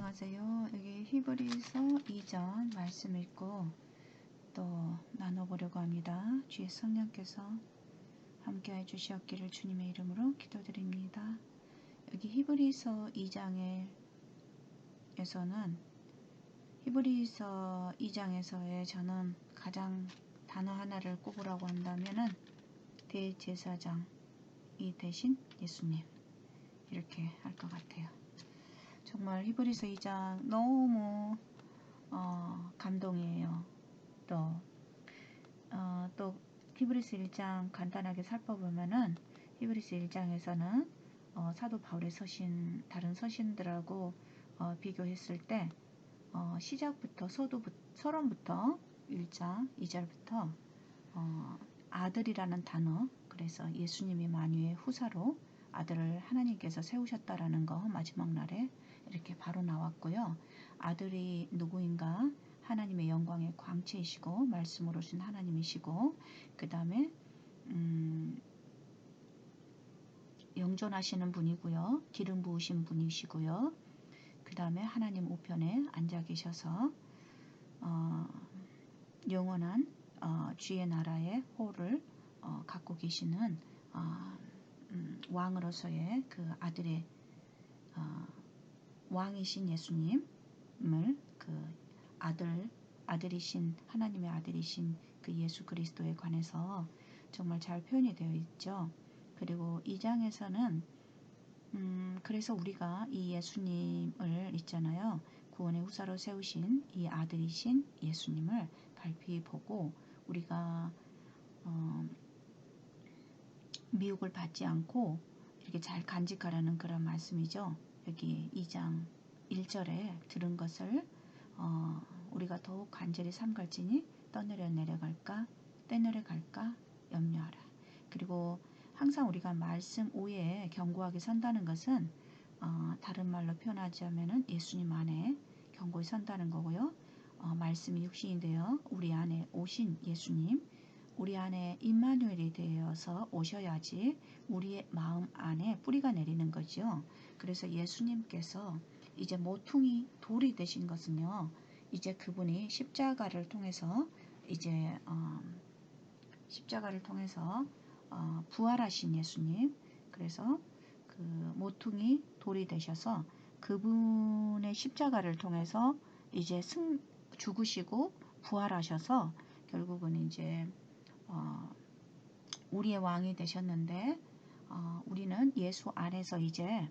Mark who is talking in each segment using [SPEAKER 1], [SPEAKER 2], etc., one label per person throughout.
[SPEAKER 1] 안녕하세요. 여기 히브리서 2장 말씀 읽고 또 나눠보려고 합니다. 주의 성령께서 함께해 주시옵기를 주님의 이름으로 기도드립니다. 여기 히브리서 2장에서는 히브리서 2장에서의 저는 가장 단어 하나를 꼽으라고 한다면은 대제사장이 되신 예수님, 이렇게 할 것 같아요. 정말 히브리서 2장 너무 감동이에요. 또 히브리서 1장 간단하게 살펴보면은 히브리서 1장에서는 사도 바울의 서신, 다른 서신들하고 비교했을 때 시작부터 서론부터 1장 2절부터 아들이라는 단어, 그래서 예수님이 만유의 후사로 아들을 하나님께서 세우셨다라는 거 마지막 날에 이렇게 바로 나왔고요. 아들이 누구인가? 하나님의 영광의 광채이시고 말씀으로 오신 하나님이시고, 그 다음에 영존하시는 분이고요. 기름 부으신 분이시고요. 그 다음에 하나님 우편에 앉아 계셔서 영원한 주의 나라의 호를 갖고 계시는 왕으로서의 그 아들의 왕이신 예수님을, 그 아들이신 하나님의 아들이신 그 예수 그리스도에 관해서 정말 잘 표현이 되어 있죠. 그리고 2장에서는 그래서 우리가 이 예수님을 있잖아요. 구원의 후사로 세우신 이 아들이신 예수님을 발피 보고 우리가 미혹을 받지 않고 이렇게 잘 간직하라는 그런 말씀이죠. 여기 2장 1절에 들은 것을 우리가 더욱 간절히 삼갈지니 떠내려갈까 염려하라. 그리고 항상 우리가 말씀 오에 견고하게 선다는 것은 다른 말로 표현하자면은 예수님 안에 견고히 선다는 거고요. 말씀이 육신이 되어 우리 안에 오신 예수님, 우리 안에 임마누엘이 되어서 오셔야지 우리의 마음 안에 뿌리가 내리는 거죠. 그래서 예수님께서 이제 모퉁이 돌이 되신 것은요, 이제 그분이 십자가를 통해서 부활하신 예수님, 그래서 그 모퉁이 돌이 되셔서 그분의 십자가를 통해서 이제 죽으시고 부활하셔서 결국은 이제 우리의 왕이 되셨는데 우리는 예수 안에서 이제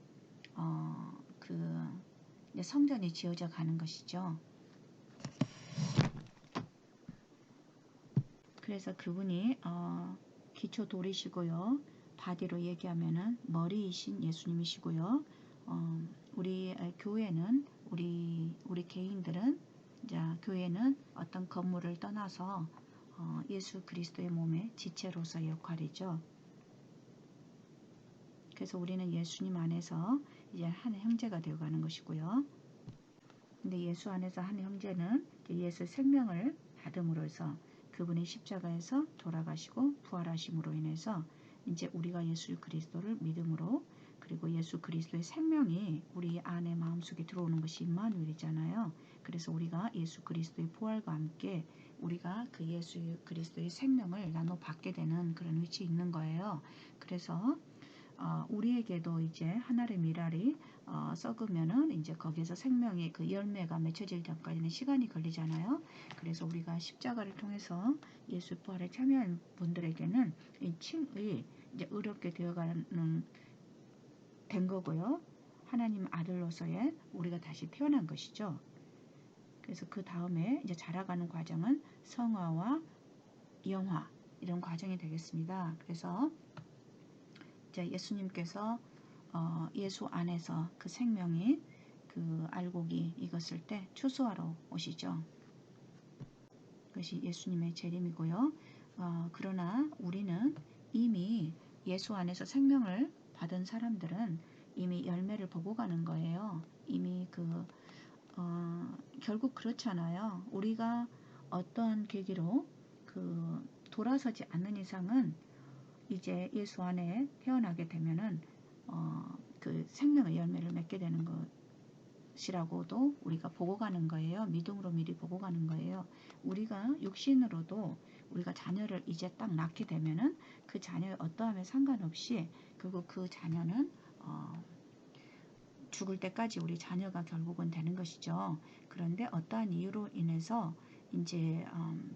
[SPEAKER 1] 이제 성전이 지어져 가는 것이죠. 그래서 그분이 기초 돌이시고요. 바디로 얘기하면은 머리이신 예수님이시고요. 우리 교회는 우리 개인들은 교회는 어떤 건물을 떠나서 예수 그리스도의 몸의 지체로서의 역할이죠. 그래서 우리는 예수님 안에서 이제 한 형제가 되어가는 것이고요. 근데 예수 안에서 한 형제는 예수 생명을 받음으로써 그분이 십자가에서 돌아가시고 부활하심으로 인해서 이제 우리가 예수 그리스도를 믿음으로, 그리고 예수 그리스도의 생명이 우리 안에 마음속에 들어오는 것이 임마누엘이잖아요. 그래서 우리가 예수 그리스도의 부활과 함께 우리가 그 예수 그리스도의 생명을 나눠 받게 되는 그런 위치에 있는 거예요. 그래서 우리에게도 이제 하늘의 미랄이 썩으면은 이제 거기에서 생명의 그 열매가 맺혀질 때까지는 시간이 걸리잖아요. 그래서 우리가 십자가를 통해서 예수 부활에 참여한 분들에게는 이 칭의 이제 의롭게 되어가는 된 거고요. 하나님 아들로서의 우리가 다시 태어난 것이죠. 그래서 그 다음에 이제 자라가는 과정은 성화와 영화, 이런 과정이 되겠습니다. 그래서 이제 예수님께서 예수 안에서 그 생명이 그 알곡이 익었을 때 추수하러 오시죠. 그것이 예수님의 재림이고요. 그러나 우리는 이미 예수 안에서 생명을 받은 사람들은 이미 열매를 보고 가는 거예요. 이미 결국 그렇잖아요. 우리가 어떠한 계기로 돌아서지 않는 이상은 이제 예수 안에 태어나게 되면은 그 생명의 열매를 맺게 되는 것 것이라고도 우리가 보고 가는 거예요. 믿음으로 미리 보고 가는 거예요. 우리가 육신으로도 우리가 자녀를 이제 딱 낳게 되면은 그 자녀의 어떠함에 상관없이 그리고 그 자녀는 죽을 때까지 우리 자녀가 결국은 되는 것이죠. 그런데 어떠한 이유로 인해서 이제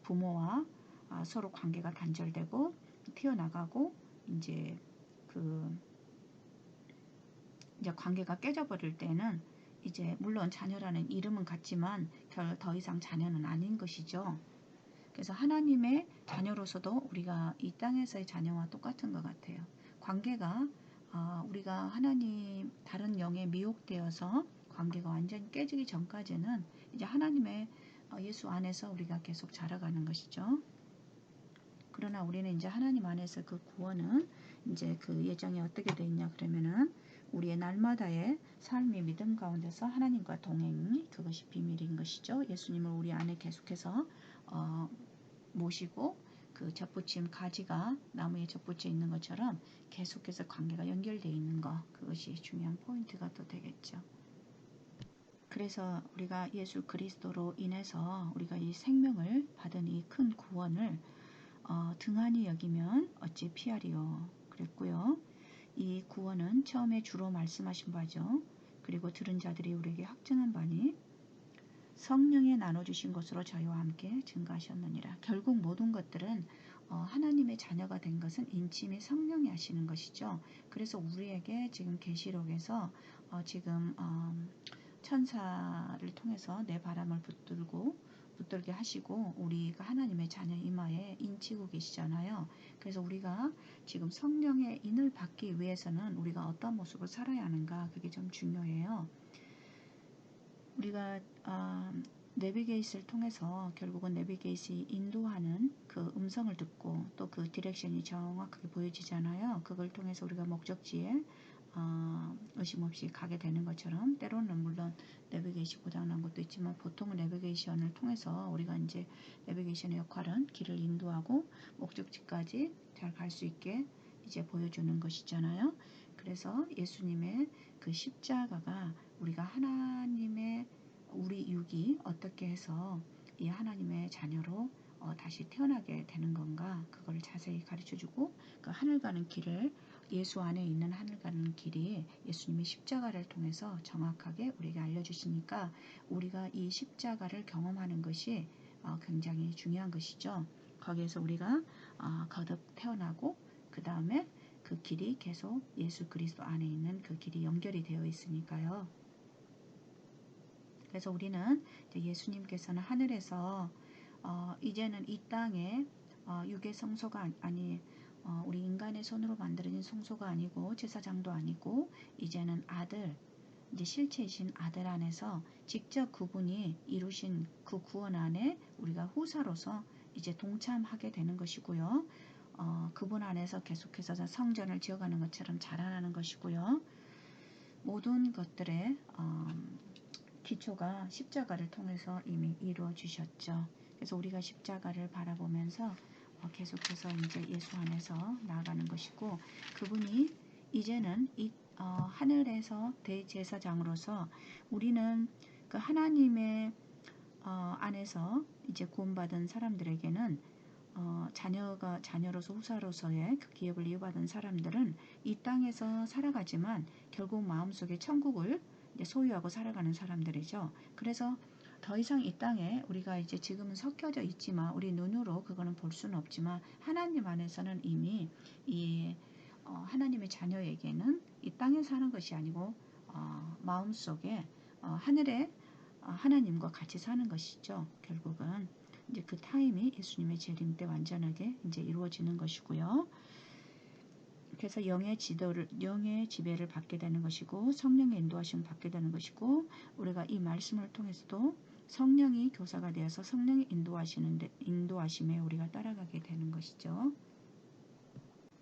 [SPEAKER 1] 부모와 서로 관계가 단절되고 튀어나가고 이제 이제 관계가 깨져버릴 때는 이제 물론 자녀라는 이름은 같지만 더 이상 자녀는 아닌 것이죠. 그래서 하나님의 자녀로서도 우리가 이 땅에서의 자녀와 똑같은 것 같아요. 관계가 우리가 하나님 다른 영에 미혹되어서 관계가 완전히 깨지기 전까지는 이제 하나님의 예수 안에서 우리가 계속 자라가는 것이죠. 그러나 우리는 이제 하나님 안에서 그 구원은 이제 그 예정이 어떻게 되어 있냐 그러면은 우리의 날마다의 삶의 믿음 가운데서 하나님과 동행이 그것이 비밀인 것이죠. 예수님을 우리 안에 계속해서 모시고 그 젖붙임 가지가 나무에 젖붙여 있는 것처럼 계속해서 관계가 연결되어 있는 것, 그것이 중요한 포인트가 또 되겠죠. 그래서 우리가 예수 그리스도로 인해서 우리가 이 생명을 받은 이 큰 구원을 등한히 여기면 어찌 피하리요 그랬고요. 이 구원은 처음에 주로 말씀하신 바죠. 그리고 들은 자들이 우리에게 확증한 바니 성령에 나눠주신 것으로 저희와 함께 증거하셨느니라. 결국 모든 것들은 하나님의 자녀가 된 것은 인침이 성령이 하시는 것이죠. 그래서 우리에게 지금 계시록에서 지금 천사를 통해서 내 바람을 붙들게 하시고 우리가 하나님의 자녀 이마에 인치고 계시잖아요. 그래서 우리가 지금 성령의 인을 받기 위해서는 우리가 어떤 모습을 살아야 하는가, 그게 좀 중요해요. 우리가 내비게이션을 통해서 결국은 내비게이션이 인도하는 그 음성을 듣고 또 그 디렉션이 정확하게 보여지잖아요. 그걸 통해서 우리가 목적지에 의심 없이 가게 되는 것처럼 때로는 물론 내비게이션 고장난 것도 있지만 보통은 내비게이션을 통해서 우리가 이제 내비게이션의 역할은 길을 인도하고 목적지까지 잘 갈 수 있게 이제 보여주는 것이잖아요. 그래서 예수님의 그 십자가가 우리가 하나님의 우리 육이 어떻게 해서 이 하나님의 자녀로 다시 태어나게 되는 건가, 그걸 자세히 가르쳐주고 그 하늘 가는 길을, 예수 안에 있는 하늘 가는 길이 예수님의 십자가를 통해서 정확하게 우리에게 알려주시니까 우리가 이 십자가를 경험하는 것이 굉장히 중요한 것이죠. 거기에서 우리가 거듭 태어나고 그 다음에 그 길이 계속 예수 그리스도 안에 있는 그 길이 연결이 되어 있으니까요. 그래서 우리는 예수님께서는 하늘에서 이제는 이 땅에 육의 성소가 우리 인간의 손으로 만들어진 성소가 아니고 제사장도 아니고 이제는 아들, 이제 실체이신 아들 안에서 직접 그분이 이루신 그 구원 안에 우리가 후사로서 이제 동참하게 되는 것이고요. 그분 안에서 계속해서 성전을 지어가는 것처럼 자라나는 것이고요. 모든 것들의 기초가 십자가를 통해서 이미 이루어 주셨죠. 그래서 우리가 십자가를 바라보면서 계속해서 이제 예수 안에서 나아가는 것이고, 그분이 이제는 이 하늘에서 대제사장으로서 우리는 그 하나님의 안에서 이제 구원받은 사람들에게는 자녀로서 후사로서의 그 기업을 이어받은 사람들은 이 땅에서 살아가지만 결국 마음속에 천국을 소유하고 살아가는 사람들이죠. 그래서 더 이상 이 땅에 우리가 이제 지금은 섞여져 있지만 우리 눈으로 그거는 볼 수는 없지만 하나님 안에서는 이미 이 하나님의 자녀에게는 이 땅에 사는 것이 아니고 마음속에 하늘에 하나님과 같이 사는 것이죠. 결국은 이제 그 타임이 예수님의 재림 때 완전하게 이제 이루어지는 것이고요. 그래서 영의 지배를 받게 되는 것이고 성령의 인도하심을 받게 되는 것이고, 우리가 이 말씀을 통해서도 성령이 교사가 되어서 성령이 인도하심에 우리가 따라가게 되는 것이죠.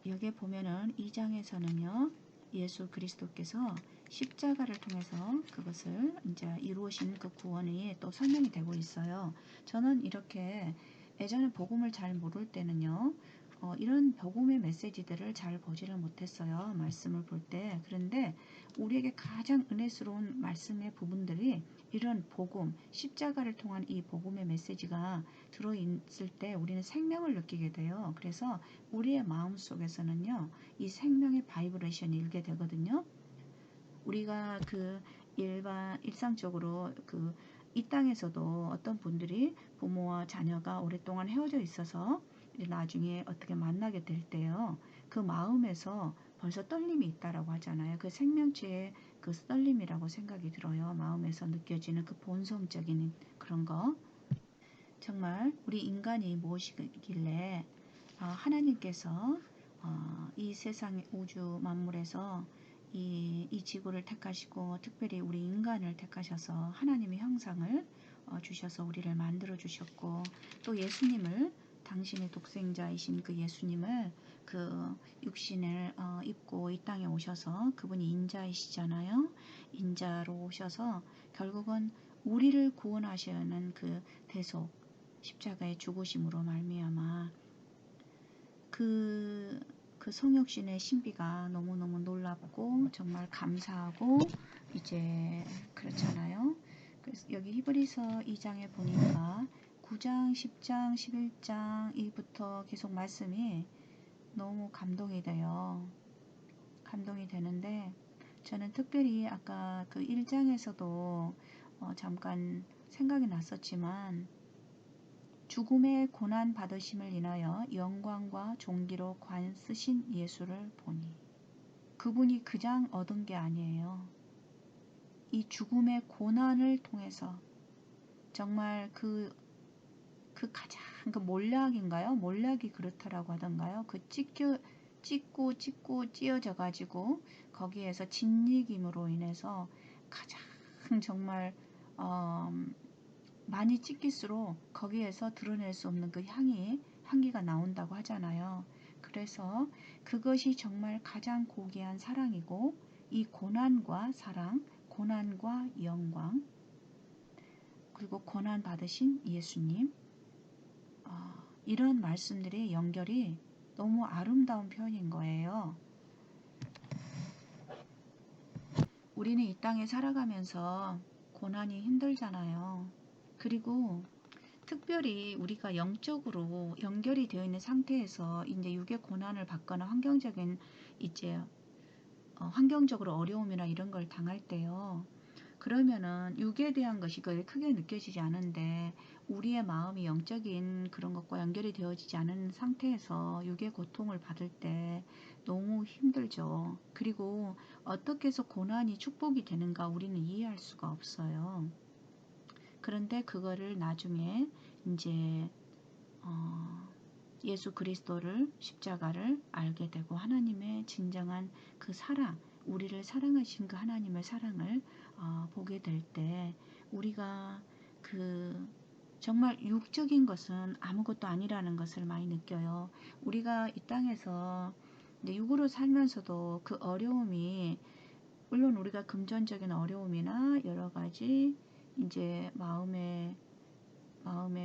[SPEAKER 1] 여기에 보면은 2장에서는요. 예수 그리스도께서 십자가를 통해서 그것을 이제 이루어진 그 구원이 또 설명이 되고 있어요. 저는 이렇게 예전에 복음을 잘 모를 때는요. 이런 복음의 메시지들을 잘 보지를 못했어요. 말씀을 볼 때. 그런데 우리에게 가장 은혜스러운 말씀의 부분들이 이런 복음, 십자가를 통한 이 복음의 메시지가 들어있을 때 우리는 생명을 느끼게 돼요. 그래서 우리의 마음속에서는요, 이 생명의 바이브레이션이 일게 되거든요. 우리가 일상적으로 이 땅에서도 어떤 분들이 부모와 자녀가 오랫동안 헤어져 있어서 나중에 어떻게 만나게 될 때요. 그 마음에서 벌써 떨림이 있다라고 하잖아요. 그 생명체의 그 떨림이라고 생각이 들어요. 마음에서 느껴지는 그 본성적인 그런 거. 정말 우리 인간이 무엇이길래 하나님께서 이 세상 우주 만물에서 이 지구를 택하시고 특별히 우리 인간을 택하셔서 하나님의 형상을 주셔서 우리를 만들어 주셨고 또 예수님을 당신의 독생자이신 그 예수님을 그 육신을 입고 이 땅에 오셔서 그분이 인자이시잖아요. 인자로 오셔서 결국은 우리를 구원하시는 그 대속 십자가의 죽으심으로 말미암아 그 성육신의 신비가 너무너무 놀랍고 정말 감사하고 이제 그렇잖아요. 그래서 여기 히브리서 2장에 보니까 9장, 10장, 11장 이부터 계속 말씀이 너무 감동이 돼요. 감동이 되는데 저는 특별히 아까 그 1장에서도 잠깐 생각이 났었지만 죽음의 고난 받으심을 인하여 영광과 존귀로 관 쓰신 예수를 보니 그분이 그냥 얻은 게 아니에요. 이 죽음의 고난을 통해서 정말 그 가장 그 몰약인가요? 몰약이 그렇다라고 하던가요? 그 찢고 찢어져 가지고 거기에서 진리김으로 인해서 가장 정말 많이 찢길수록 거기에서 드러낼 수 없는 그 향기가 나온다고 하잖아요. 그래서 그것이 정말 가장 고귀한 사랑이고 이 고난과 사랑, 고난과 영광, 그리고 고난 받으신 예수님, 이런 말씀들의 연결이 너무 아름다운 표현인 거예요. 우리는 이 땅에 살아가면서 고난이 힘들잖아요. 그리고 특별히 우리가 영적으로 연결이 되어 있는 상태에서 이제 육의 고난을 받거나 환경적으로 어려움이나 이런 걸 당할 때요. 그러면은 육에 대한 것이 크게 느껴지지 않은데 우리의 마음이 영적인 그런 것과 연결이 되어지지 않은 상태에서 육의 고통을 받을 때 너무 힘들죠. 그리고 어떻게 해서 고난이 축복이 되는가 우리는 이해할 수가 없어요. 그런데 그거를 나중에 이제 예수 그리스도를 십자가를 알게 되고 하나님의 진정한 그 사랑, 우리를 사랑하신 그 하나님의 사랑을 보게 될 때 우리가 정말 육적인 것은 아무것도 아니라는 것을 많이 느껴요. 우리가 이 땅에서 이제 육으로 살면서도 그 어려움이 물론 우리가 금전적인 어려움이나 여러 가지 이제 마음에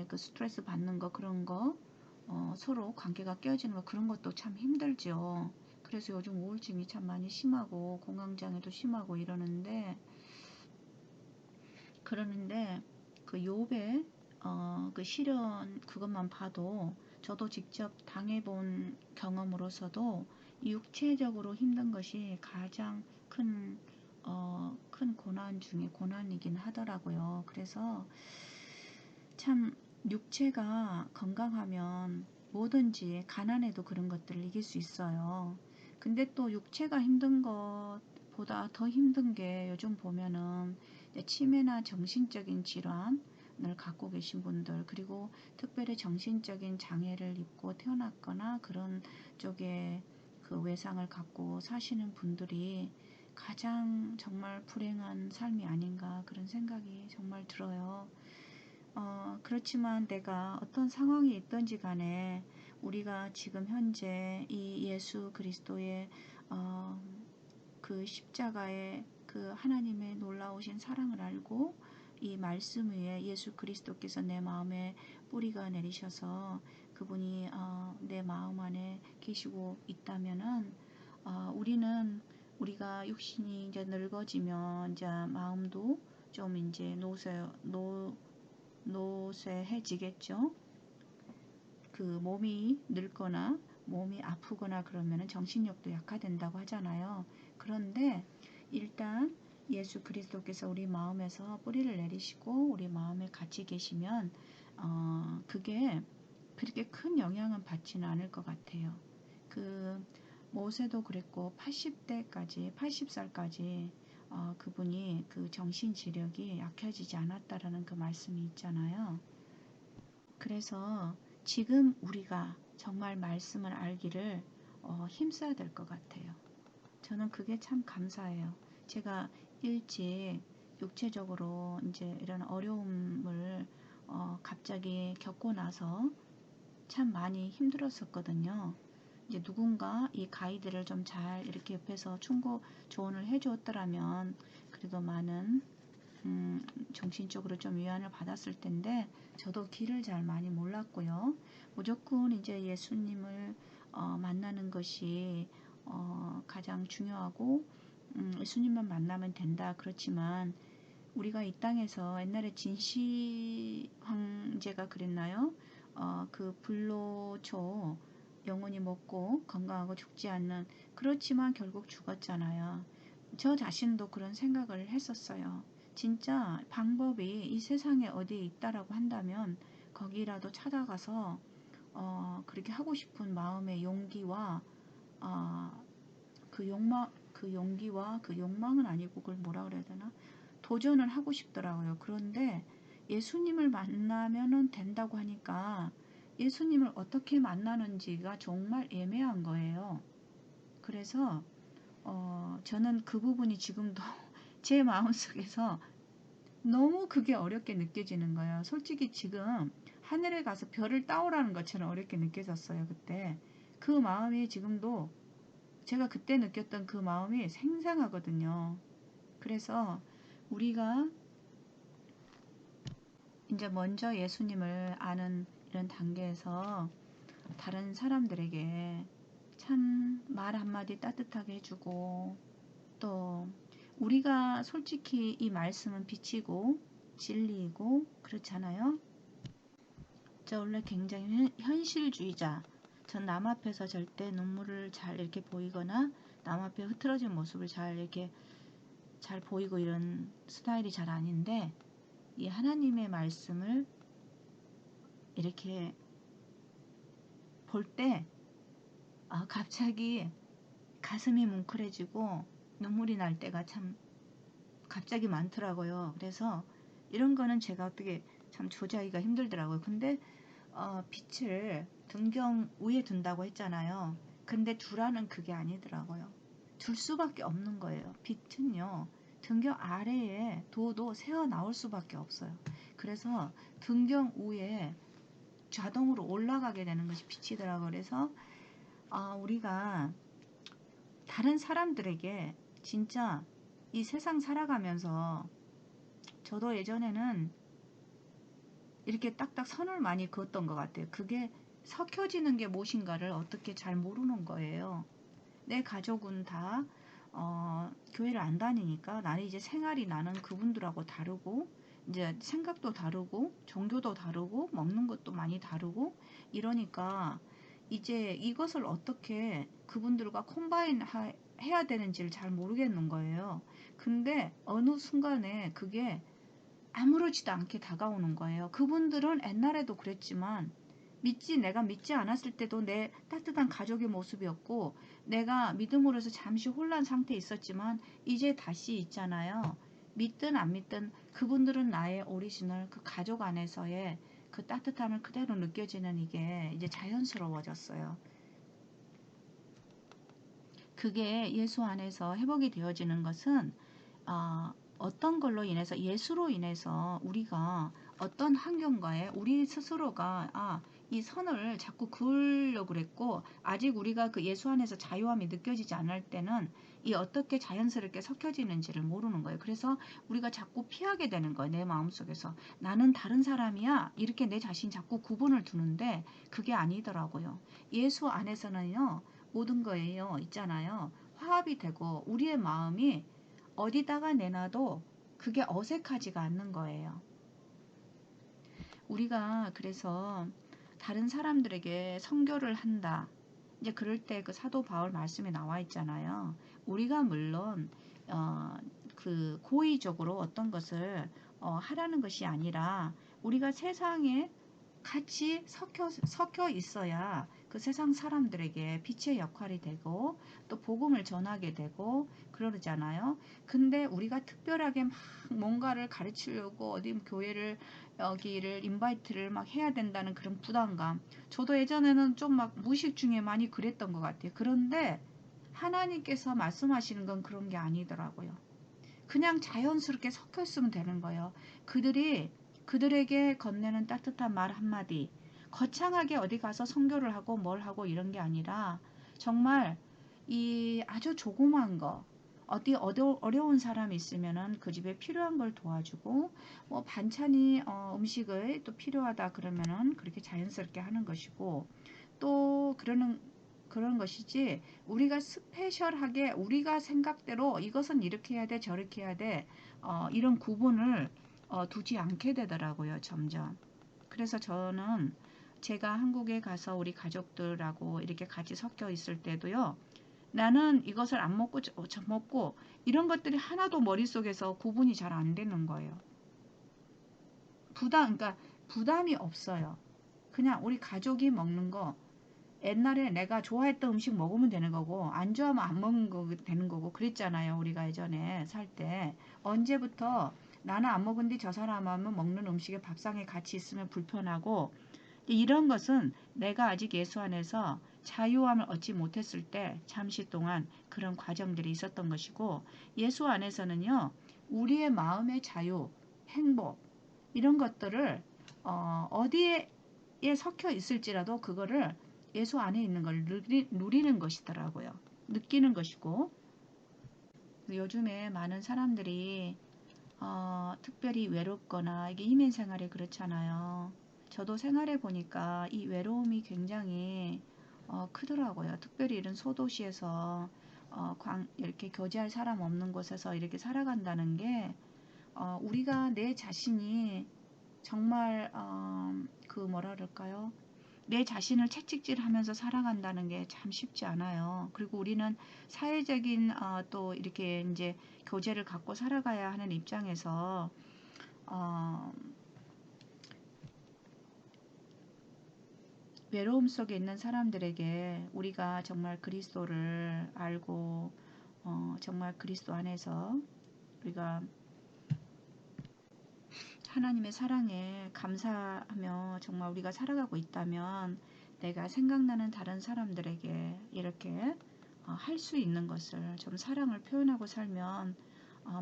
[SPEAKER 1] 그 스트레스 받는 거 그런 거 서로 관계가 깨어지는 거 그런 것도 참 힘들죠. 그래서 요즘 우울증이 참 많이 심하고 공황장애도 심하고 이러는데 그 욥의 그 시련 그것만 봐도 저도 직접 당해본 경험으로서도 육체적으로 힘든 것이 가장 큰 고난 중에 고난이긴 하더라고요. 그래서 참 육체가 건강하면 뭐든지 가난해도 그런 것들을 이길 수 있어요. 근데 또 육체가 힘든 것보다 더 힘든 게 요즘 보면은 치매나 정신적인 질환을 갖고 계신 분들 그리고 특별히 정신적인 장애를 입고 태어났거나 그런 쪽에 그 외상을 갖고 사시는 분들이 가장 정말 불행한 삶이 아닌가 그런 생각이 정말 들어요. 그렇지만 내가 어떤 상황이 있든지 간에 우리가 지금 현재 이 예수 그리스도의 그 십자가의 그 하나님의 놀라우신 사랑을 알고 이 말씀 위에 예수 그리스도께서 내 마음에 뿌리가 내리셔서 그 그분이 내 마음 안에 계시고 있다면은 우리가 육신이 이제 늙어지면 이제 마음도 좀 이제 노쇠해지겠죠. 그 몸이 늙거나 몸이 아프거나 그러면은 정신력도 약화된다고 하잖아요. 그런데 일단 예수 그리스도께서 우리 마음에서 뿌리를 내리시고 우리 마음에 같이 계시면 그게 그렇게 큰 영향은 받지는 않을 것 같아요. 그 모세도 그랬고 80살까지 그분이 그 정신지력이 약해지지 않았다라는 그 말씀이 있잖아요. 그래서 지금 우리가 정말 말씀을 알기를 힘써야 될 것 같아요. 저는 그게 참 감사해요. 제가 일찍 육체적으로 이제 이런 어려움을 갑자기 겪고 나서 참 많이 힘들었었거든요. 이제 누군가 이 가이드를 좀 잘 이렇게 옆에서 충고 조언을 해주었더라면 그래도 많은 정신적으로 좀 위안을 받았을 텐데 저도 길을 잘 많이 몰랐고요. 무조건 이제 예수님을 만나는 것이 가장 중요하고 예수님만 만나면 된다. 그렇지만 우리가 이 땅에서 옛날에 진시 황제가 그랬나요? 그 불로초 영원히 먹고 건강하고 죽지 않는 그렇지만 결국 죽었잖아요. 저 자신도 그런 생각을 했었어요. 진짜 방법이 이 세상에 어디에 있다라고 한다면 거기라도 찾아가서 그렇게 하고 싶은 마음의 용기와 그 용기와 그 욕망은 아니고 그걸 뭐라 그래야 되나? 도전을 하고 싶더라고요. 그런데 예수님을 만나면은 된다고 하니까 예수님을 어떻게 만나는지가 정말 애매한 거예요. 그래서 저는 그 부분이 지금도 제 마음속에서 너무 그게 어렵게 느껴지는 거예요. 솔직히 지금 하늘에 가서 별을 따오라는 것처럼 어렵게 느껴졌어요. 그때 그 마음이 지금도 제가 그때 느꼈던 그 마음이 생생하거든요. 그래서 우리가 이제 먼저 예수님을 아는 이런 단계에서 다른 사람들에게 참 말 한마디 따뜻하게 해주고 또 우리가 솔직히 이 말씀은 빛이고 진리이고 그렇잖아요. 저 원래 굉장히 현실주의자. 전 남 앞에서 절대 눈물을 잘 이렇게 보이거나 남 앞에 흐트러진 모습을 잘 이렇게 잘 보이고 이런 스타일이 잘 아닌데 이 하나님의 말씀을 이렇게 볼 때 갑자기 가슴이 뭉클해지고 눈물이 날 때가 참 갑자기 많더라고요. 그래서 이런 거는 제가 어떻게 참 조절하기가 힘들더라고요. 근데 빛을 등경 위에 둔다고 했잖아요. 근데 두라는 그게 아니더라고요. 둘 수밖에 없는 거예요. 빛은요. 등경 아래에 둬도 새어 나올 수밖에 없어요. 그래서 등경 위에 자동으로 올라가게 되는 것이 빛이더라고요. 그래서 우리가 다른 사람들에게 진짜 이 세상 살아가면서 저도 예전에는 이렇게 딱딱 선을 많이 그었던 것 같아요. 그게 섞여지는 게 무엇인가를 어떻게 잘 모르는 거예요. 내 가족은 다 교회를 안 다니니까 나는 이제 생활이 나는 그분들하고 다르고 이제 생각도 다르고 종교도 다르고 먹는 것도 많이 다르고 이러니까 이제 이것을 어떻게 그분들과 콤바인 해야 되는지를 잘 모르겠는 거예요. 근데 어느 순간에 그게 아무렇지도 않게 다가오는 거예요. 그분들은 옛날에도 그랬지만 내가 믿지 않았을 때도 내 따뜻한 가족의 모습이었고 내가 믿음으로서 잠시 혼란 상태에 있었지만 이제 다시 있잖아요. 믿든 안 믿든 그분들은 나의 오리지널 그 가족 안에서의 그 따뜻함을 그대로 느껴지는 이게 이제 자연스러워졌어요. 그게 예수 안에서 회복이 되어지는 것은 어떤 걸로 인해서 예수로 인해서 우리가 어떤 환경과에 우리 스스로가 이 선을 자꾸 그으려고 그랬고, 아직 우리가 그 예수 안에서 자유함이 느껴지지 않을 때는 이 어떻게 자연스럽게 섞여지는지를 모르는 거예요. 그래서 우리가 자꾸 피하게 되는 거예요. 내 마음속에서. 나는 다른 사람이야. 이렇게 내 자신 자꾸 구분을 두는데 그게 아니더라고요. 예수 안에서는요. 모든 거예요. 있잖아요. 화합이 되고 우리의 마음이 어디다가 내놔도 그게 어색하지가 않는 거예요. 우리가 그래서 다른 사람들에게 선교를 한다. 이제 그럴 때 그 사도 바울 말씀에 나와 있잖아요. 우리가 물론 그 고의적으로 어떤 것을 하라는 것이 아니라 우리가 세상에 같이 섞여 있어야 그 세상 사람들에게 빛의 역할이 되고 또 복음을 전하게 되고 그러잖아요. 근데 우리가 특별하게 막 뭔가를 가르치려고 어디 교회를 여기를 인바이트를 막 해야 된다는 그런 부담감. 저도 예전에는 좀 막 무의식 중에 많이 그랬던 것 같아요. 그런데 하나님께서 말씀하시는 건 그런 게 아니더라고요. 그냥 자연스럽게 섞여 있으면 되는 거예요. 그들에게 건네는 따뜻한 말 한마디, 거창하게 어디 가서 선교를 하고 뭘 하고 이런 게 아니라 정말 이 아주 조그만 거, 어디 어려운 사람이 있으면은 그 집에 필요한 걸 도와주고, 뭐 반찬이 음식을 또 필요하다 그러면은 그렇게 자연스럽게 하는 것이고, 또 그런 것이지, 우리가 스페셜하게 우리가 생각대로 이것은 이렇게 해야 돼 저렇게 해야 돼 이런 구분을 두지 않게 되더라고요. 점점. 그래서 저는 제가 한국에 가서 우리 가족들하고 이렇게 같이 섞여 있을 때도요. 나는 이것을 안 먹고 저 먹고 이런 것들이 하나도 머릿속에서 구분이 잘 안 되는 거예요. 그러니까 부담이 없어요. 그냥 우리 가족이 먹는 거, 옛날에 내가 좋아했던 음식 먹으면 되는 거고 안 좋아하면 안 먹는 거 되는 거고 그랬잖아요. 우리가 예전에 살 때. 언제부터 나는 안 먹은데 저 사람 하면 먹는 음식에 밥상에 같이 있으면 불편하고, 이런 것은 내가 아직 예수 안에서 자유함을 얻지 못했을 때 잠시 동안 그런 과정들이 있었던 것이고, 예수 안에서는요. 우리의 마음의 자유, 행복 이런 것들을 어디에 섞여 있을지라도 그거를 예수 안에 있는 걸 누리는 것이더라고요. 느끼는 것이고, 요즘에 많은 사람들이 특별히 외롭거나 이게 이민 생활이 그렇잖아요. 저도 생활해 보니까 이 외로움이 굉장히 크더라고요. 특별히 이런 소도시에서 이렇게 교제할 사람 없는 곳에서 이렇게 살아간다는 게 우리가 내 자신이 정말 그 뭐라 그럴까요? 내 자신을 채찍질하면서 살아간다는 게 참 쉽지 않아요. 그리고 우리는 사회적인 또 이렇게 이제 교제를 갖고 살아가야 하는 입장에서 외로움 속에 있는 사람들에게 우리가 정말 그리스도를 알고 정말 그리스도 안에서 우리가 하나님의 사랑에 감사하며 정말 우리가 살아가고 있다면 내가 생각나는 다른 사람들에게 이렇게 할 수 있는 것을 좀 사랑을 표현하고 살면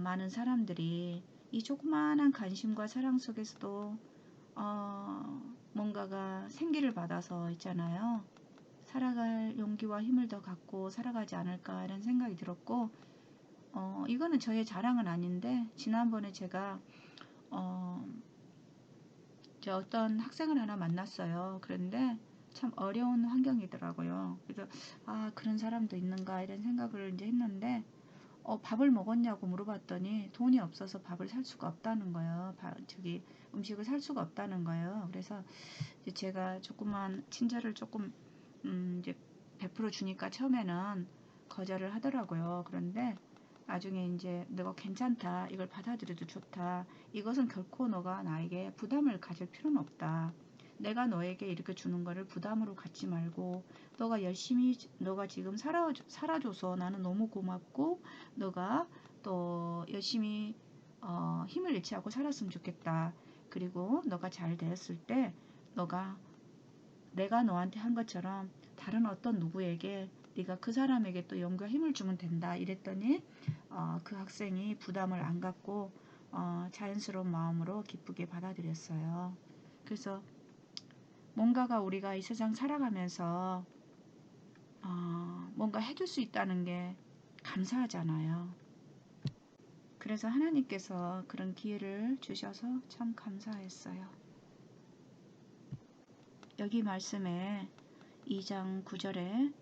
[SPEAKER 1] 많은 사람들이 이 조그마한 관심과 사랑 속에서도 뭔가가 생기를 받아서 있잖아요. 살아갈 용기와 힘을 더 갖고 살아가지 않을까 이런 생각이 들었고, 이거는 저의 자랑은 아닌데 지난번에 제가 저 어떤 학생을 하나 만났어요. 그런데 참 어려운 환경이더라고요. 그래서 그런 사람도 있는가 이런 생각을 이제 했는데 밥을 먹었냐고 물어봤더니 돈이 없어서 밥을 살 수가 없다는 거예요. 음식을 살 수가 없다는 거예요. 그래서 이제 제가 조금만 친절을 조금 이제 베풀어 주니까 처음에는 거절을 하더라고요. 그런데 나중에 이제 너가 괜찮다, 이걸 받아들여도 좋다, 이것은 결코 너가 나에게 부담을 가질 필요는 없다, 내가 너에게 이렇게 주는 거를 부담으로 갖지 말고 너가 지금 살아줘서 나는 너무 고맙고 너가 또 열심히 힘을 잃지 않고 살았으면 좋겠다. 그리고 너가 잘 되었을 때 너가 내가 너한테 한 것처럼 다른 어떤 누구에게 네가 그 사람에게 또 용기와 힘을 주면 된다 이랬더니 그 학생이 부담을 안 갖고 자연스러운 마음으로 기쁘게 받아들였어요. 그래서 뭔가가 우리가 이 세상 살아가면서 뭔가 해줄 수 있다는 게 감사하잖아요. 그래서 하나님께서 그런 기회를 주셔서 참 감사했어요. 여기 말씀에 2장 9절에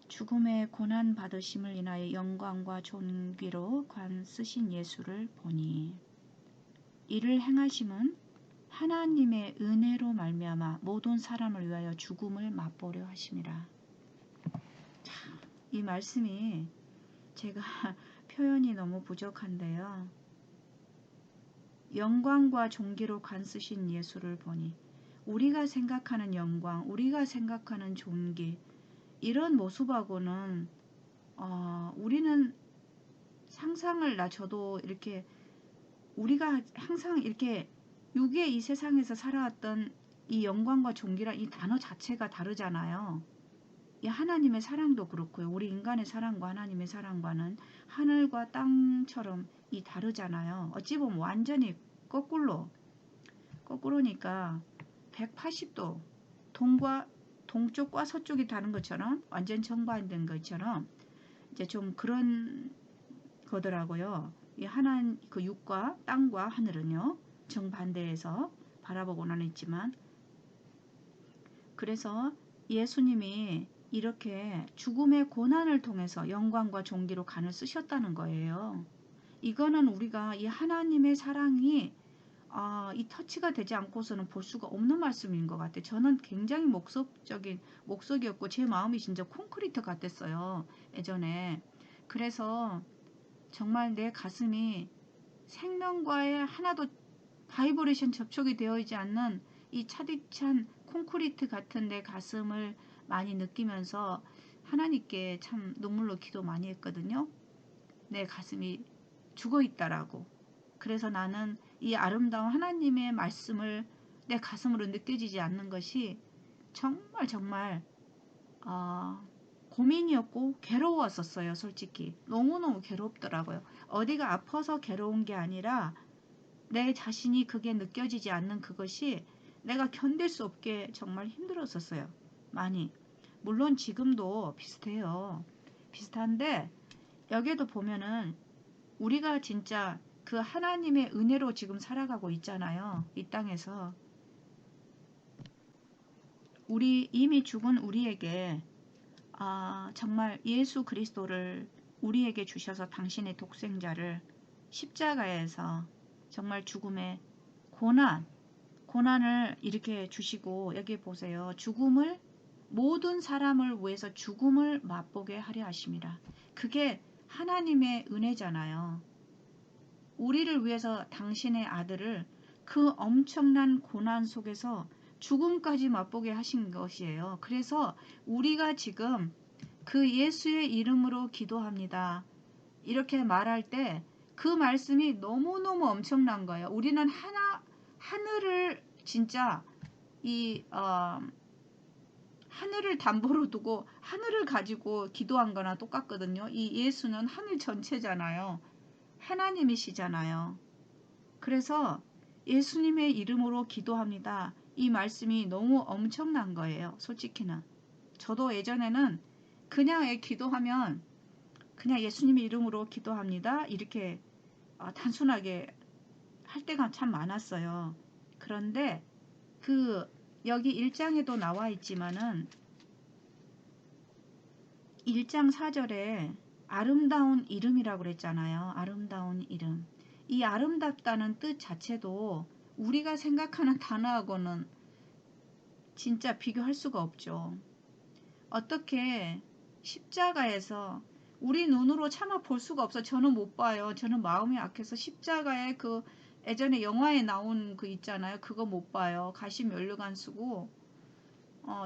[SPEAKER 1] 죽음의 고난 받으심을 인하여 영광과 존귀로 관 쓰신 예수를 보니 이를 행하심은 하나님의 은혜로 말미암아 모든 사람을 위하여 죽음을 맛보려 하심이라. 이 말씀이 제가 표현이 너무 부족한데요. 영광과 존귀로 관 쓰신 예수를 보니 우리가 생각하는 영광, 우리가 생각하는 존귀 이런 모습하고는 우리는 상상을 저도 이렇게 우리가 항상 이렇게 육의 이 세상에서 살아왔던 이 영광과 존귀란 이 단어 자체가 다르잖아요. 이 하나님의 사랑도 그렇고요. 우리 인간의 사랑과 하나님의 사랑과는 하늘과 땅처럼 이 다르잖아요. 어찌 보면 완전히 거꾸로니까 180도 동쪽과 서쪽이 다른 것처럼 완전 정반된 것처럼 이제 좀 그런 거더라고요. 이 그 육과 땅과 하늘은요 정반대에서 바라보고는 있지만 그래서 예수님이 이렇게 죽음의 고난을 통해서 영광과 존귀로 간을 쓰셨다는 거예요. 이거는 우리가 이 하나님의 사랑이 이 터치가 되지 않고서는 볼 수가 없는 말씀인 것 같아요. 저는 굉장히 목석이었고 제 마음이 진짜 콘크리트 같았어요. 예전에. 그래서 정말 내 가슴이 생명과의 하나도 바이브레이션 접촉이 되어 있지 않는 이 차디찬 콘크리트 같은 내 가슴을 많이 느끼면서 하나님께 참 눈물로 기도 많이 했거든요. 내 가슴이 죽어 있다라고. 그래서 나는 이 아름다운 하나님의 말씀을 내 가슴으로 느껴지지 않는 것이 정말 고민이었고 괴로웠었어요. 솔직히 너무너무 괴롭더라고요. 어디가 아파서 괴로운 게 아니라 내 자신이 그게 느껴지지 않는 그것이 내가 견딜 수 없게 정말 힘들었었어요. 많이. 물론 지금도 비슷해요. 비슷한데 여기에도 보면은 우리가 진짜 그 하나님의 은혜로 지금 살아가고 있잖아요. 이 땅에서. 이미 죽은 우리에게 정말 예수 그리스도를 우리에게 주셔서 당신의 독생자를 십자가에서 정말 죽음의 고난을 이렇게 주시고 여기 보세요. 모든 사람을 위해서 죽음을 맛보게 하려 하심이라. 그게 하나님의 은혜잖아요. 우리를 위해서 당신의 아들을 그 엄청난 고난 속에서 죽음까지 맛보게 하신 것이에요. 그래서 우리가 지금 그 예수의 이름으로 기도합니다. 이렇게 말할 때 그 말씀이 너무너무 엄청난 거예요. 우리는 하늘을 진짜 하늘을 담보로 두고 하늘을 가지고 기도한 거나 똑같거든요. 이 예수는 하늘 전체잖아요. 하나님이시잖아요. 그래서 예수님의 이름으로 기도합니다. 이 말씀이 너무 엄청난 거예요. 솔직히는. 저도 예전에는 그냥 기도하면 그냥 예수님의 이름으로 기도합니다. 이렇게 단순하게 할 때가 참 많았어요. 그런데 여기 1장에도 나와 있지만은 1장 4절에 아름다운 이름이라고 그랬잖아요. 아름다운 이름. 이 아름답다는 뜻 자체도 우리가 생각하는 단어하고는 진짜 비교할 수가 없죠. 어떻게 십자가에서 우리 눈으로 차마 볼 수가 없어. 저는 못 봐요. 저는 마음이 약해서 십자가에 예전에 영화에 나온 있잖아요. 그거 못 봐요. 가시 면류관 쓰고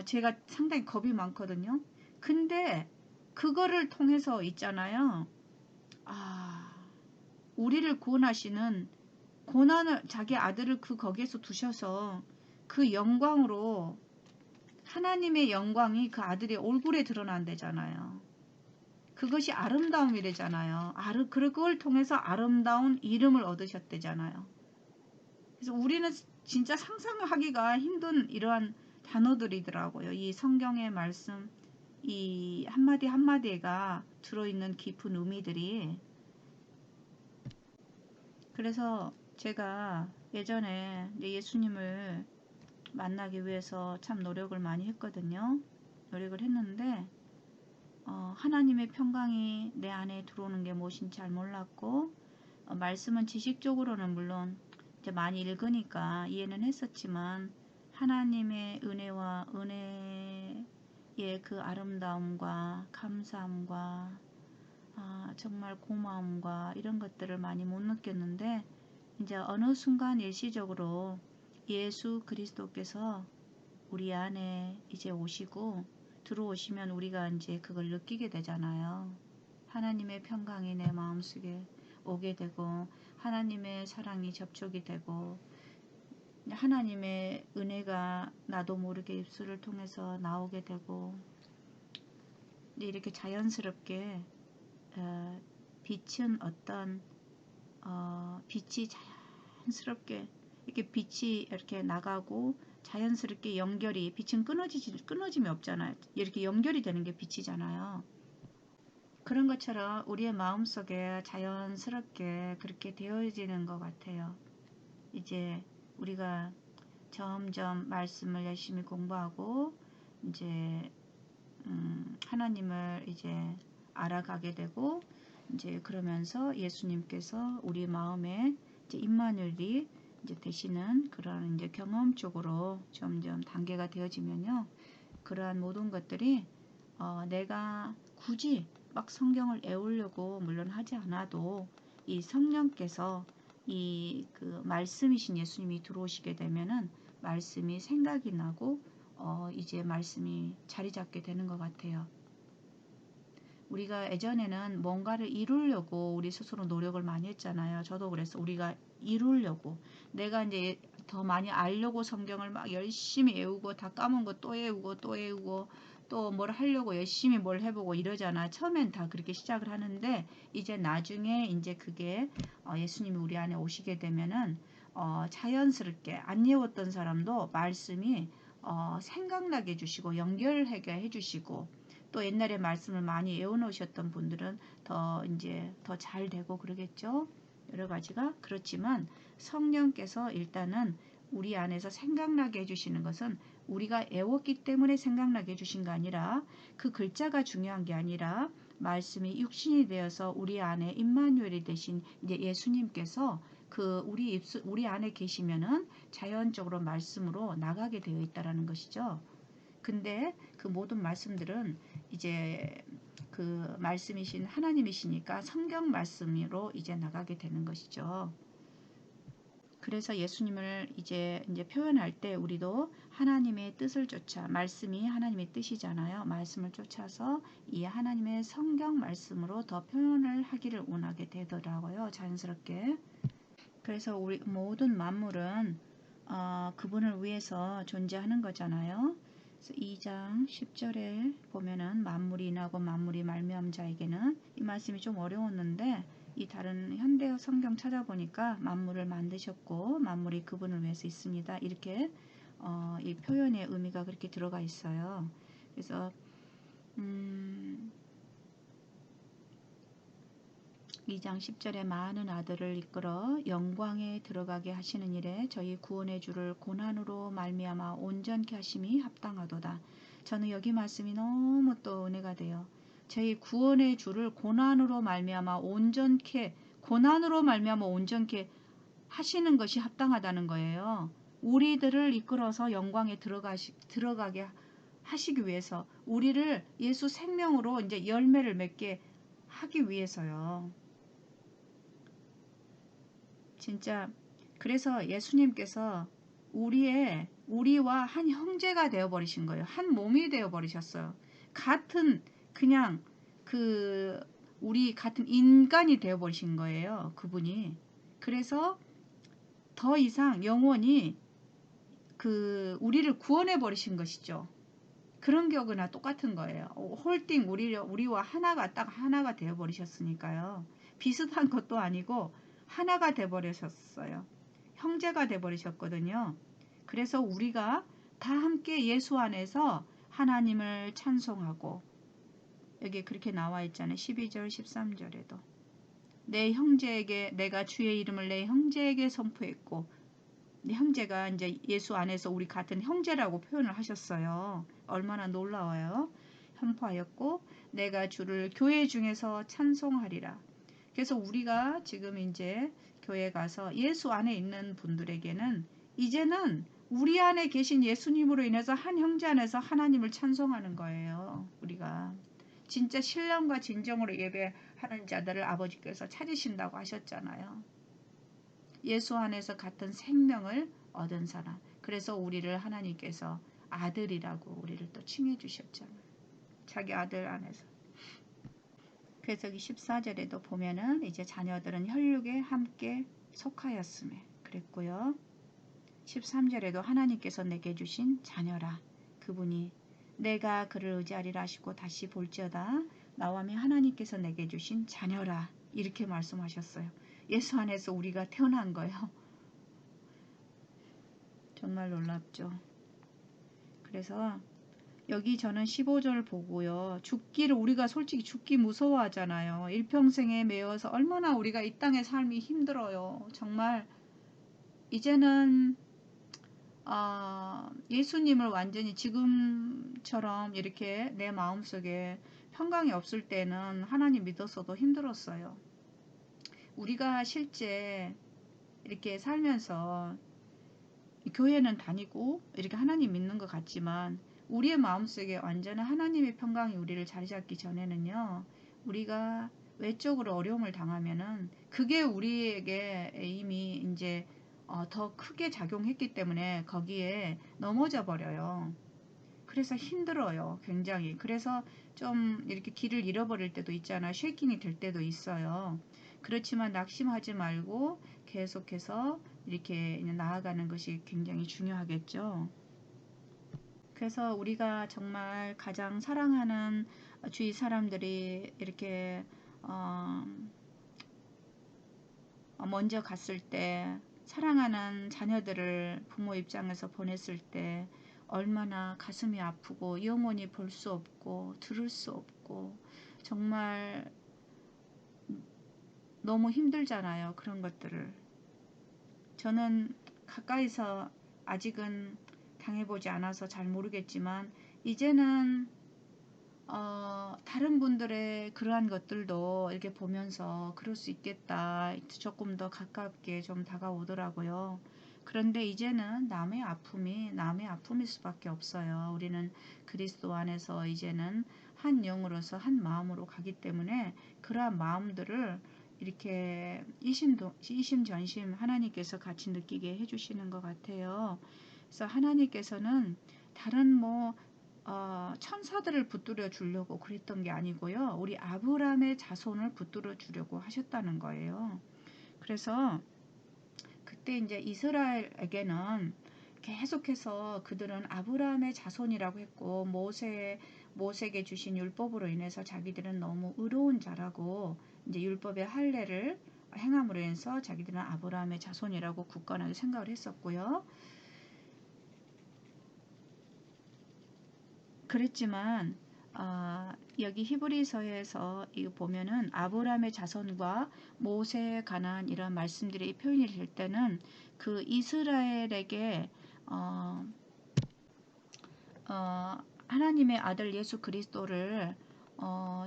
[SPEAKER 1] 제가 상당히 겁이 많거든요. 근데 그거를 통해서 있잖아요. 우리를 구원하시는 고난을 자기 아들을 거기에서 두셔서 그 영광으로 하나님의 영광이 그 아들의 얼굴에 드러난대잖아요. 그것이 아름다움이래잖아요. 그걸 통해서 아름다운 이름을 얻으셨대잖아요. 그래서 우리는 진짜 상상하기가 힘든 이러한 단어들이더라고요. 이 성경의 말씀, 이 한마디 한마디가 들어있는 깊은 의미들이. 그래서 제가 예전에 예수님을 만나기 위해서 참 노력을 많이 했거든요. 노력을 했는데 하나님의 평강이 내 안에 들어오는 게 무엇인지 잘 몰랐고 말씀은 지식적으로는 물론 이제 많이 읽으니까 이해는 했었지만 하나님의 은혜와 은혜의 그 아름다움과 감사함과 정말 고마움과 이런 것들을 많이 못 느꼈는데 이제 어느 순간 일시적으로 예수 그리스도께서 우리 안에 이제 오시고 들어오시면 우리가 이제 그걸 느끼게 되잖아요. 하나님의 평강이 내 마음속에 오게 되고 하나님의 사랑이 접촉이 되고 하나님의 은혜가 나도 모르게 입술을 통해서 나오게 되고 이렇게 자연스럽게 빛은 어떤 빛이 자연스럽게 이렇게 빛이 이렇게 나가고 자연스럽게 연결이 빛은 끊어짐이 없잖아요. 이렇게 연결이 되는 게 빛이잖아요. 그런 것처럼 우리의 마음속에 자연스럽게 그렇게 되어지는 것 같아요. 이제 우리가 점점 말씀을 열심히 공부하고 이제 하나님을 이제 알아가게 되고 이제 그러면서 예수님께서 우리 마음에 이제 임마누엘이 이제 되시는 그런 이제 경험적으로 점점 단계가 되어지면요. 그러한 모든 것들이 내가 굳이 막 성경을 외우려고 물론 하지 않아도 이 성령께서 이 그 말씀이신 예수님이 들어오시게 되면은 말씀이 생각이 나고 이제 말씀이 자리 잡게 되는 것 같아요. 우리가 예전에는 뭔가를 이루려고 우리 스스로 노력을 많이 했잖아요. 저도 그래서 우리가 이루려고 내가 이제 더 많이 알려고 성경을 막 열심히 외우고 다 까먹은 거 또 외우고 또 외우고 또 뭘 하려고 열심히 뭘 해보고 이러잖아. 처음엔 다 그렇게 시작을 하는데 이제 나중에 이제 그게 예수님이 우리 안에 오시게 되면은 자연스럽게 안 외웠던 사람도 말씀이 생각나게 해주시고 연결하게 해주시고 또 옛날에 말씀을 많이 외워놓으셨던 분들은 더 이제 더 잘 되고 그러겠죠. 여러 가지가 그렇지만 성령께서 일단은 우리 안에서 생각나게 해주시는 것은 우리가 외웠기 때문에 생각나게 해주신 거 아니라 그 글자가 중요한 게 아니라 말씀이 육신이 되어서 우리 안에 임마누엘이 되신 이제 예수님께서 그 우리 안에 계시면은 자연적으로 말씀으로 나가게 되어 있다라는 것이죠. 근데 그 모든 말씀들은 이제 그 말씀이신 하나님이시니까 성경 말씀으로 이제 나가게 되는 것이죠. 그래서 예수님을 이제 표현할 때 우리도 하나님의 뜻을 쫓아 말씀이 하나님의 뜻이잖아요. 말씀을 쫓아서 이 하나님의 성경 말씀으로 더 표현을 하기를 원하게 되더라고요. 자연스럽게. 그래서 우리 모든 만물은 그분을 위해서 존재하는 거잖아요. 2장 10절에 보면은 만물이 나고 만물이 말미암은 자에게는 이 말씀이 좀 어려웠는데 이 다른 현대 성경 찾아보니까 만물을 만드셨고 만물이 그분을 위해서 있습니다. 이렇게 이 표현의 의미가 그렇게 들어가 있어요. 그래서 2장 10절에 많은 아들을 이끌어 영광에 들어가게 하시는 일에 저희 구원의 주를 고난으로 말미암아 온전케 하심이 합당하도다. 저는 여기 말씀이 너무 또 은혜가 돼요. 저희 구원의 주를 고난으로 말미암아 온전케 하시는 것이 합당하다는 거예요. 우리들을 이끌어서 영광에 들어가게 하시기 위해서 우리를 예수 생명으로 이제 열매를 맺게 하기 위해서요. 진짜 그래서 예수님께서 우리와 한 형제가 되어 버리신 거예요. 한 몸이 되어 버리셨어요. 같은 그냥 우리 같은 인간이 되어 버리신 거예요. 그분이. 그래서 더 이상 영원히 우리를 구원해 버리신 것이죠. 그런 격이나 똑같은 거예요. 홀딩 우리와 딱 하나가 되어 버리셨으니까요. 비슷한 것도 아니고 하나가 돼 버리셨어요. 형제가 되어버리셨거든요. 그래서 우리가 다 함께 예수 안에서 하나님을 찬송하고, 여기 그렇게 나와 있잖아요. 12절 13절에도 내 형제에게 내가 주의 이름을 내 형제에게 선포했고, 내 형제가 이제 예수 안에서 우리 같은 형제라고 표현을 하셨어요. 얼마나 놀라워요. 선포하였고 내가 주를 교회 중에서 찬송하리라. 그래서 우리가 지금 이제 교회 가서 예수 안에 있는 분들에게는 이제는 우리 안에 계신 예수님으로 인해서 한 형제 안에서 하나님을 찬송하는 거예요. 우리가 진짜 신령과 진정으로 예배하는 자들을 아버지께서 찾으신다고 하셨잖아요. 예수 안에서 같은 생명을 얻은 사람. 그래서 우리를 하나님께서 아들이라고 우리를 또 칭해 주셨잖아요. 자기 아들 안에서. 그래서 14절에도 보면은 이제 자녀들은 혈육에 함께 속하였음에 그랬고요. 13절에도 하나님께서 내게 주신 자녀라. 그분이 내가 그를 의지하리라 하시고 다시 볼지어다. 나와미 하나님께서 내게 주신 자녀라. 이렇게 말씀하셨어요. 예수 안에서 우리가 태어난 거예요. 정말 놀랍죠. 그래서 여기 저는 15절 보고요. 죽기를 우리가 솔직히 죽기 무서워하잖아요. 일평생에 매여서 얼마나 우리가 이 땅의 삶이 힘들어요. 정말 이제는 예수님을 완전히 지금처럼 이렇게 내 마음속에 평강이 없을 때는 하나님 믿었어도 힘들었어요. 우리가 실제 이렇게 살면서 교회는 다니고 이렇게 하나님 믿는 것 같지만 우리의 마음속에 완전한 하나님의 평강이 우리를 자리 잡기 전에는요. 우리가 외적으로 어려움을 당하면은 그게 우리에게 이미 이제 더 크게 작용했기 때문에 거기에 넘어져 버려요. 그래서 힘들어요. 굉장히. 그래서 좀 이렇게 길을 잃어버릴 때도 있잖아요. 쉐이킹이 될 때도 있어요. 그렇지만 낙심하지 말고 계속해서 이렇게 나아가는 것이 굉장히 중요하겠죠. 그래서 우리가 정말 가장 사랑하는 주위 사람들이 이렇게 먼저 갔을 때, 사랑하는 자녀들을 부모 입장에서 보냈을 때 얼마나 가슴이 아프고 영원히 볼 수 없고 들을 수 없고 정말 너무 힘들잖아요. 그런 것들을. 저는 가까이서 아직은 당해보지 않아서 잘 모르겠지만 이제는 다른 분들의 그러한 것들도 이렇게 보면서 그럴 수 있겠다. 조금 더 가깝게 좀 다가오더라고요. 그런데 이제는 남의 아픔일 수밖에 없어요. 우리는 그리스도 안에서 이제는 한 영으로서 한 마음으로 가기 때문에 그러한 마음들을 이렇게 이심전심 하나님께서 같이 느끼게 해주시는 것 같아요. 그래서 하나님께서는 다른 천사들을 붙들어 주려고 그랬던 게 아니고요. 우리 아브라함의 자손을 붙들어 주려고 하셨다는 거예요. 그래서 그때 이제 이스라엘에게는 계속해서 그들은 아브라함의 자손이라고 했고 모세에게 주신 율법으로 인해서 자기들은 너무 의로운 자라고 이제 율법의 할례를 행함으로 인해서 자기들은 아브라함의 자손이라고 굳건하게 생각을 했었고요. 그랬지만 여기 히브리서에서 이거 보면은 아브라함의 자손과 모세에 관한 이런 말씀들이 표현이 될 때는 그 이스라엘에게 하나님의 아들 예수 그리스도를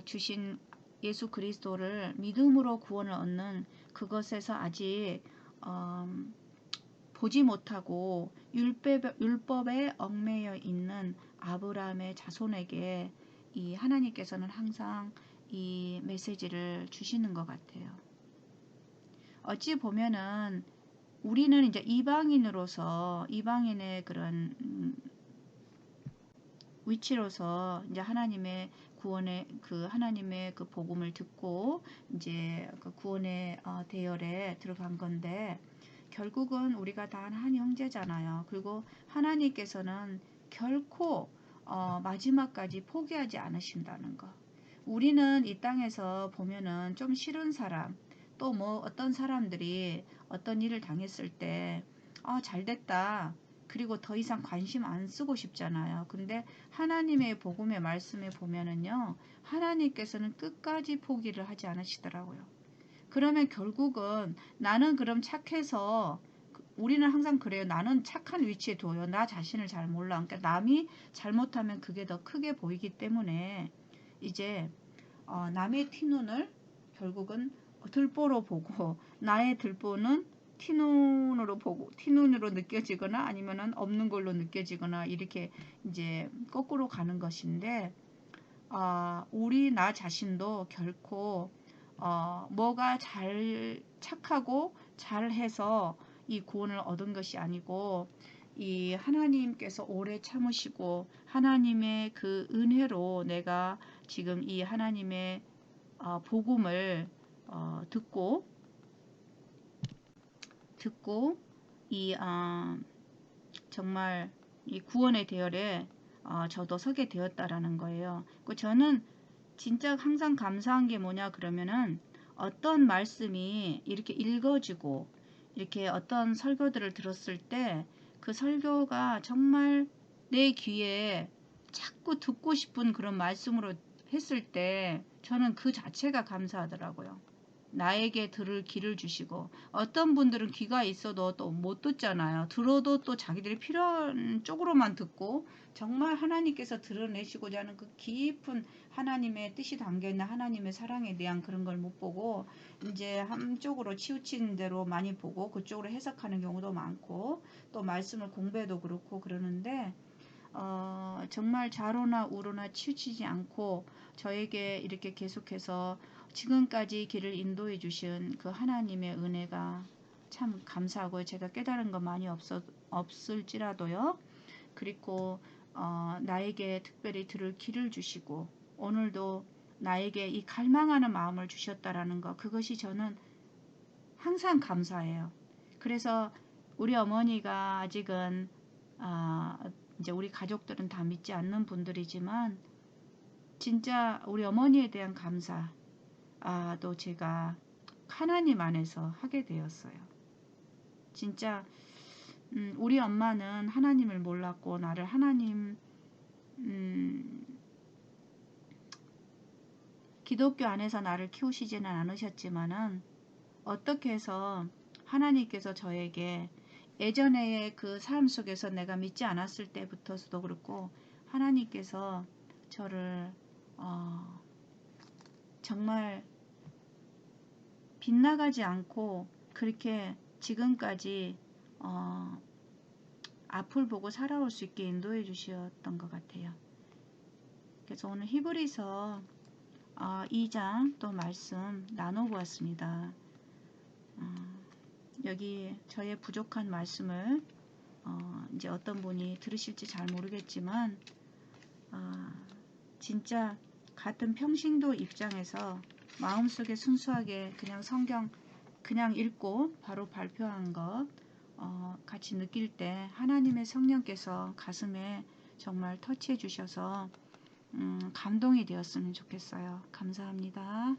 [SPEAKER 1] 주신 예수 그리스도를 믿음으로 구원을 얻는 그것에서 아직 보지 못하고 율법에 얽매여 있는 아브라함의 자손에게 이 하나님께서는 항상 이 메시지를 주시는 것 같아요. 어찌 보면은 우리는 이제 이방인으로서 이방인의 그런 위치로서 이제 하나님의 구원의 하나님의 그 복음을 듣고 이제 그 구원의 대열에 들어간 건데 결국은 우리가 다 한 형제잖아요. 그리고 하나님께서는 결코 마지막까지 포기하지 않으신다는 거. 우리는 이 땅에서 보면은 좀 싫은 사람, 또 뭐 어떤 사람들이 어떤 일을 당했을 때 잘됐다. 그리고 더 이상 관심 안 쓰고 싶잖아요. 근데 하나님의 복음의 말씀에 보면은요. 하나님께서는 끝까지 포기를 하지 않으시더라고요. 그러면 결국은 나는 그럼 착해서 우리는 항상 그래요. 나는 착한 위치에 둬요. 나 자신을 잘 몰라. 그러니까 남이 잘못하면 그게 더 크게 보이기 때문에 이제 남의 티눈을 결국은 들보로 보고 나의 들보는 티눈으로 보고 티눈으로 느껴지거나 아니면은 없는 걸로 느껴지거나 이렇게 이제 거꾸로 가는 것인데 우리 나 자신도 결코 뭐가 잘 착하고 잘해서 이 구원을 얻은 것이 아니고 이 하나님께서 오래 참으시고 하나님의 그 은혜로 내가 지금 이 하나님의 복음을 듣고 이 정말 이 구원의 대열에 저도 서게 되었다라는 거예요. 저는 진짜 항상 감사한 게 뭐냐 그러면은 어떤 말씀이 이렇게 읽어지고 이렇게 어떤 설교들을 들었을 때 그 설교가 정말 내 귀에 자꾸 듣고 싶은 그런 말씀으로 했을 때 저는 그 자체가 감사하더라고요. 나에게 들을 귀를 주시고 어떤 분들은 귀가 있어도 또 못 듣잖아요. 들어도 또 자기들이 필요한 쪽으로만 듣고 정말 하나님께서 드러내시고자 하는 그 깊은 하나님의 뜻이 담겨있는 하나님의 사랑에 대한 그런 걸 못 보고 이제 한쪽으로 치우친 대로 많이 보고 그쪽으로 해석하는 경우도 많고 또 말씀을 공부해도 그렇고 그러는데 정말 좌로나 우로나 치우치지 않고 저에게 이렇게 계속해서 지금까지 길을 인도해 주신 그 하나님의 은혜가 참 감사하고요. 제가 깨달은 거 많이 없을지라도요. 그리고 나에게 특별히 들을 길을 주시고 오늘도 나에게 이 갈망하는 마음을 주셨다라는 거 그것이 저는 항상 감사해요. 그래서 우리 어머니가 아직은 이제 우리 가족들은 다 믿지 않는 분들이지만 진짜 우리 어머니에 대한 감사 또 제가 하나님 안에서 하게 되었어요. 진짜 우리 엄마는 하나님을 몰랐고 나를 하나님 기독교 안에서 나를 키우시지는 않으셨지만은 어떻게 해서 하나님께서 저에게 예전에 그 삶 속에서 내가 믿지 않았을 때부터도 그렇고 하나님께서 저를 정말 빗나가지 않고 그렇게 지금까지 앞을 보고 살아올 수 있게 인도해 주셨던 것 같아요. 그래서 오늘 히브리서 2장 또 말씀 나눠보았습니다. 여기 저의 부족한 말씀을 이제 어떤 분이 들으실지 잘 모르겠지만 진짜 같은 평신도 입장에서 마음속에 순수하게 그냥 성경 그냥 읽고 바로 발표한 것 같이 느낄 때 하나님의 성령께서 가슴에 정말 터치해 주셔서 감동이 되었으면 좋겠어요. 감사합니다.